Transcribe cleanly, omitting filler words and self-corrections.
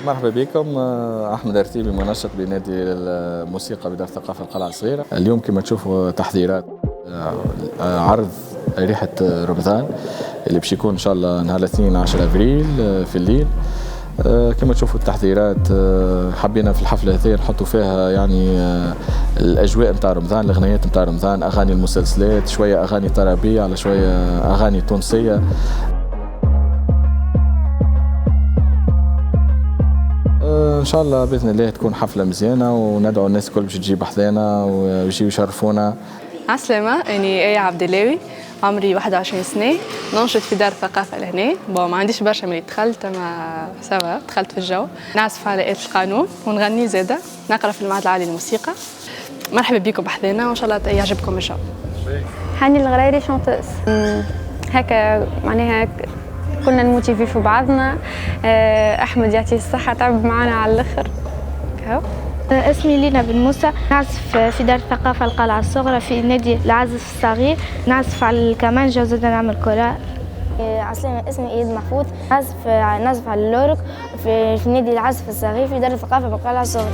مرحبا بكم. أحمد أرتيبي منسق بنادي الموسيقى بدار الثقافة القلعة الصغيرة. اليوم كما تشوفوا تحضيرات عرض ريحة رمضان اللي باش يكون إن شاء الله نهار الاثنين 10 أبريل في الليل. كما تشوفوا التحضيرات حبينا في الحفلة هذه نحطوا فيها يعني الأجواء نتاع رمضان، الأغنيات نتاع رمضان، أغاني المسلسلات، شوية أغاني طربية على شوية أغاني تونسية. ان شاء الله باذن الله تكون حفله مزيانه، وندعو الناس الكل باش تجي بحذانا ويجيو يشرفونا. عسلامة، أني آية عبد اللاوي، عمري 21 سنة، ننشط في دار الثقافة لهنا. ما عنديش برشا ملي دخلت، أما سوا دخلت في الجو. نعزف على آلة القانون ونغني زادة، نقرا في المعهد العالي للموسيقى. مرحبا بكم بحذانا وإن شاء الله يعجبكم الجو. هاني الغريري شونتوس. هكا معناها كنا نموتيفي في بعضنا. أحمد يعطيه الصحة تعب معنا على الآخر. اسمي لينا بن موسى، نعزف في دار الثقافة القلعة الصغرى في نادي العازف الصغير، نعزف على الكمانجة وزادة نعمل كورال. عسلامة، اسمي إيد محفوظ، نعزف على اللورك في نادي العازف الصغير في دار الثقافة بالقلعة الصغرى.